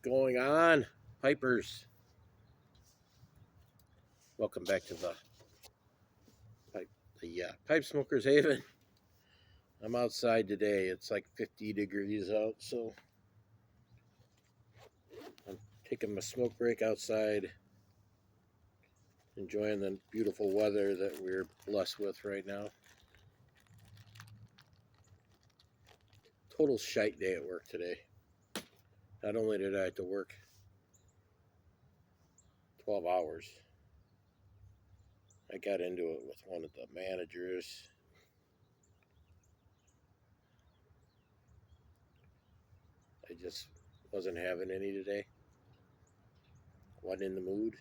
going on, pipers? Welcome back to the Pipe Smokers Haven. I'm outside today. It's like 50 degrees out, so I'm taking my smoke break outside, enjoying the beautiful weather that we're blessed with right now. Total shite day at work today. Not only did I have to work 12 hours, I got into it with one of the managers. I just wasn't having any today. Wasn't in the mood.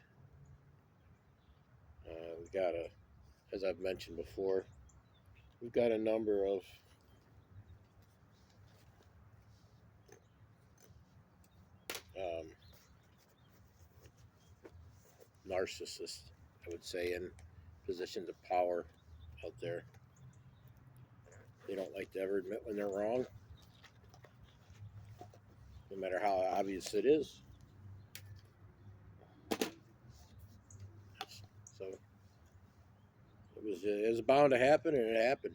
As I've mentioned before, we've got a number of um, narcissists, I would say, in positions of power out there. They don't like to ever admit when they're wrong, no matter how obvious it is. So it was bound to happen, and it happened.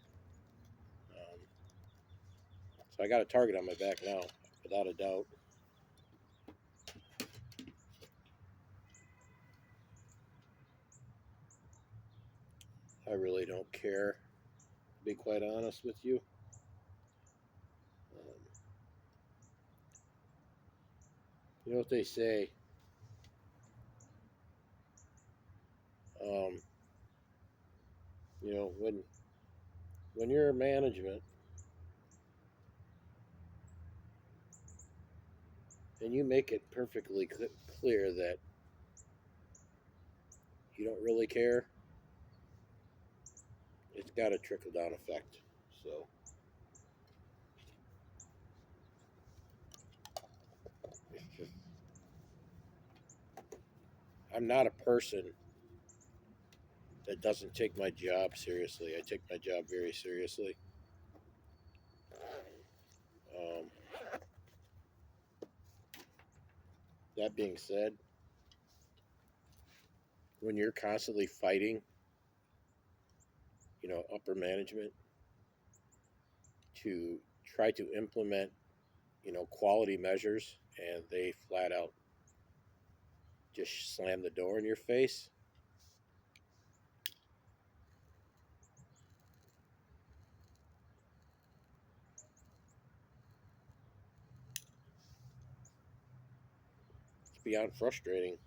So I got a target on my back now, without a doubt. I really don't care, to be quite honest with you. You know what they say? Um, when you're management and you make it perfectly clear that you don't really care, it's got a trickle down effect. So it's just, I'm not a person that doesn't take my job seriously. I take my job very seriously. Um, that being said, when you're constantly fighting, upper management to try to implement, quality measures, and they flat out just slam the door in your face, it's beyond frustrating,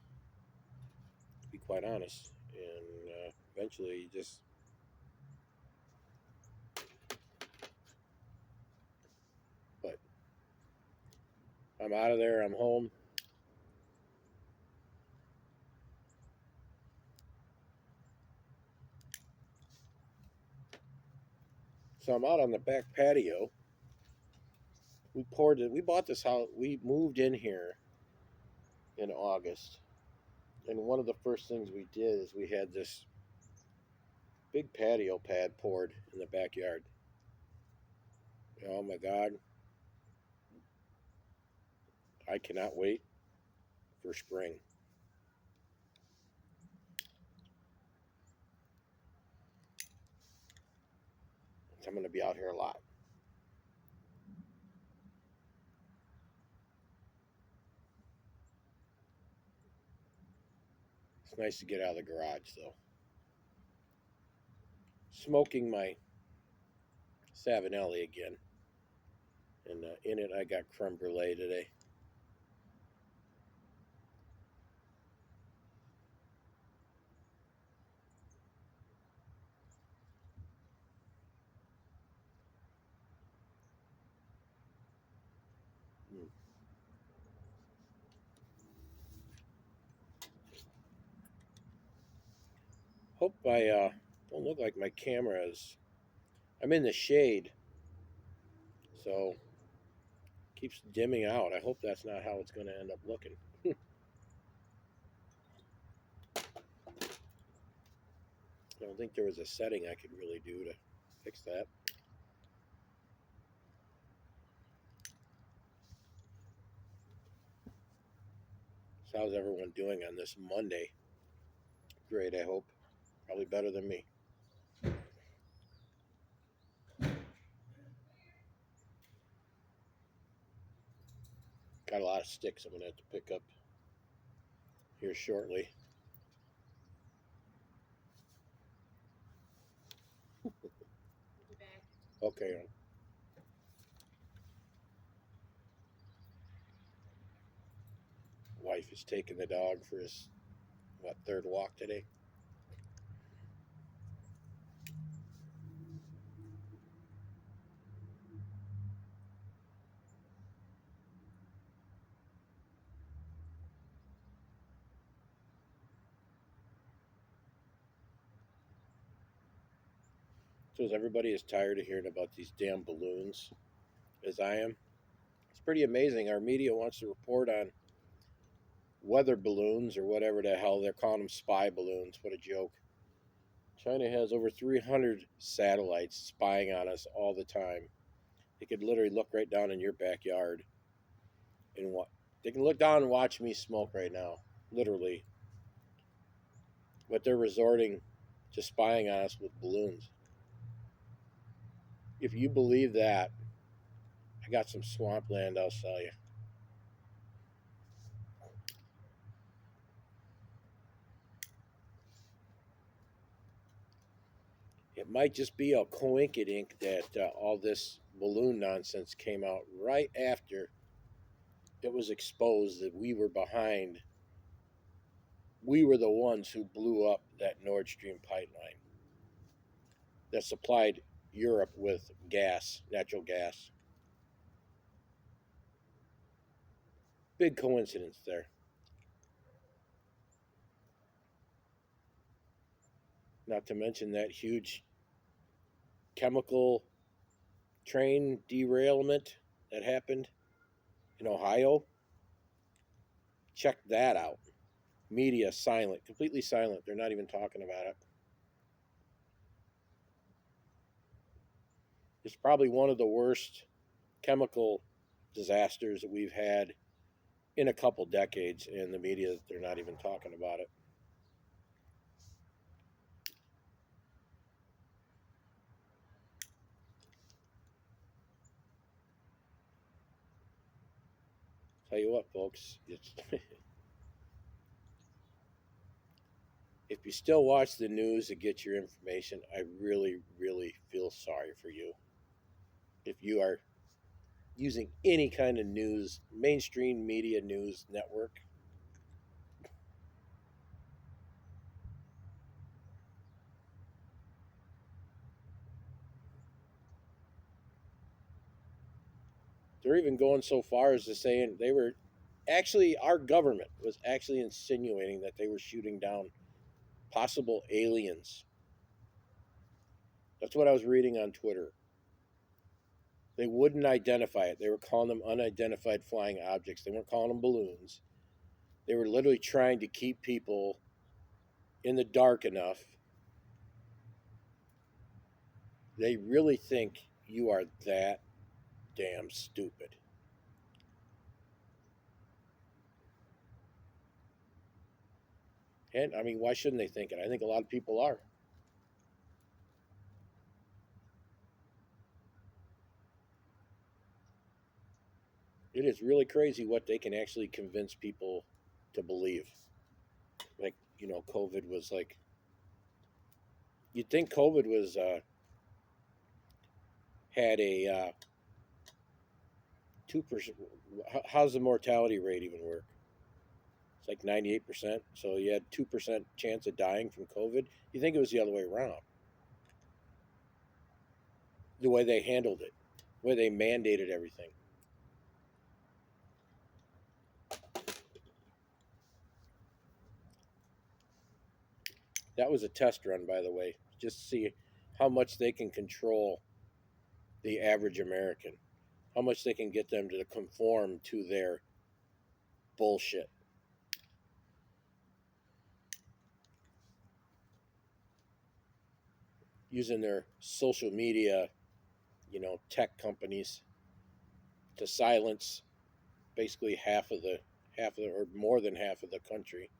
to be quite honest. And eventually, you just but I'm out of there. I'm home. So I'm out on the back patio. We bought this house. We moved in here in August. And one of the first things we did is we had this big patio pad poured in the backyard. Oh my God. I cannot wait for spring. I'm going to be out here a lot. It's nice to get out of the garage, though. Smoking my Savinelli again. And in it, I got creme brulee today. Hope I don't look like my camera is. I'm in the shade, so it keeps dimming out. I hope that's not how it's going to end up looking. I don't think there was a setting I could really do to fix that. So how's everyone doing on this Monday? Great, I hope. Probably better than me. Got a lot of sticks I'm going to have to pick up here shortly. Okay. Wife is taking the dog for his, what, third walk today? So is everybody as tired of hearing about these damn balloons as I am? It's pretty amazing. Our media wants to report on weather balloons or whatever the hell they're calling them, spy balloons. What a joke. China has over 300 satellites spying on us all the time. They could literally look right down in your backyard and what they can look down and watch me smoke right now, literally. But they're resorting to spying on us with balloons. If you believe that, I got some swampland I'll sell you. It might just be a coinkydink that all this balloon nonsense came out right after it was exposed that we were behind. We were the ones who blew up that Nord Stream pipeline that supplied Europe with gas, natural gas. Big coincidence there. Not to mention that huge chemical train derailment that happened in Ohio. Check that out. Media silent, completely silent. They're not even talking about it. It's probably one of the worst chemical disasters that we've had in a couple decades, and the media, they're not even talking about it. Tell you what, folks, it's if you still watch the news to get your information, I really, really feel sorry for you. If you are using any kind of news, mainstream media news network, they're even going so far as to saying they were actually, our government was actually insinuating that they were shooting down possible aliens. That's what I was reading on Twitter. They wouldn't identify it. They were calling them unidentified flying objects. They weren't calling them balloons. They were literally trying to keep people in the dark enough. They really think you are that damn stupid. And I mean, why shouldn't they think it? I think a lot of people are. It is really crazy what they can actually convince people to believe. Like, COVID was like, you'd think COVID was, had a 2%. How's the mortality rate even work? It's like 98%. So you had 2% chance of dying from COVID. You think it was the other way around. The way they handled it, the way they mandated everything. That was a test run, by the way, just to see how much they can control the average American, how much they can get them to conform to their bullshit. Using their social media, tech companies to silence basically half of or more than half of the country.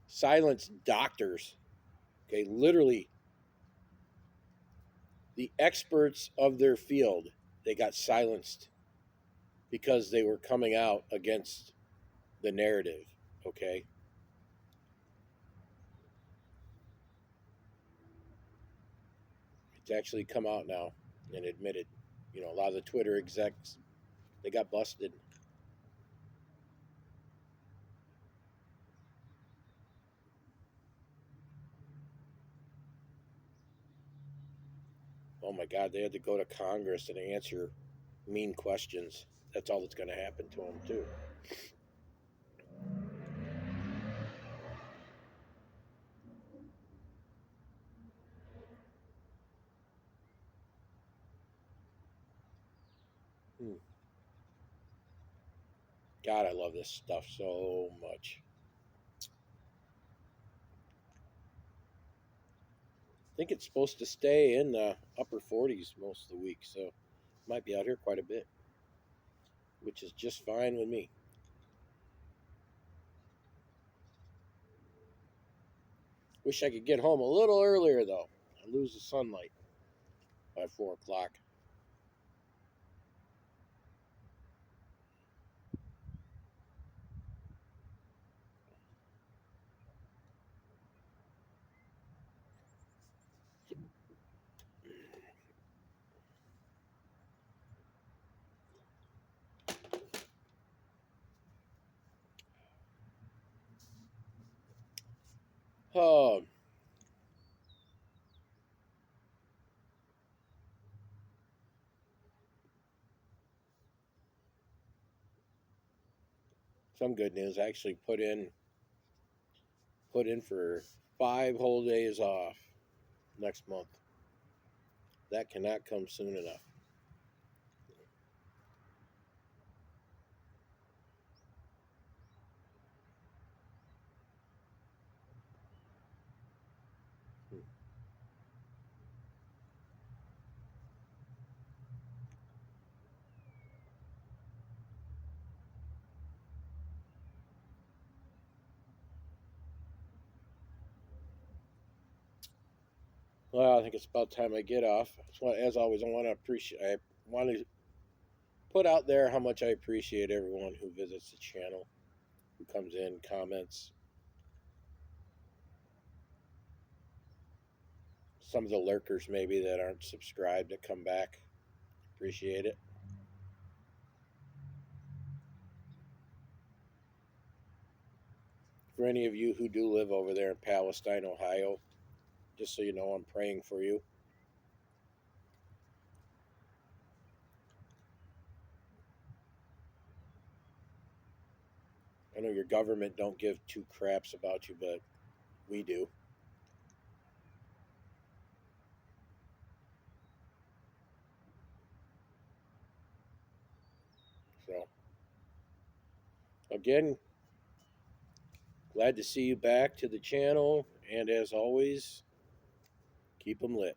Silence doctors. Okay, literally the experts of their field, they got silenced because they were coming out against the narrative. Okay. It's actually come out now and admitted. You know, a lot of the Twitter execs, they got busted. Oh my God, they had to go to Congress and answer mean questions. That's all that's going to happen to them, too. Hmm. God, I love this stuff so much. I think it's supposed to stay in the upper 40s most of the week, so might be out here quite a bit, which is just fine with me. Wish I could get home a little earlier, though. I lose the sunlight by 4 o'clock. Oh, some good news. I actually put in for 5 whole days off next month. That cannot come soon enough. Well, I think it's about time I get off. As always, I want to put out there how much I appreciate everyone who visits the channel, who comes in, comments. Some of the lurkers maybe that aren't subscribed that come back. Appreciate it. For any of you who do live over there in Palestine, Ohio, just so you know, I'm praying for you. I know your government don't give two craps about you, but we do. So, again, glad to see you back to the channel. And as always, keep them lit.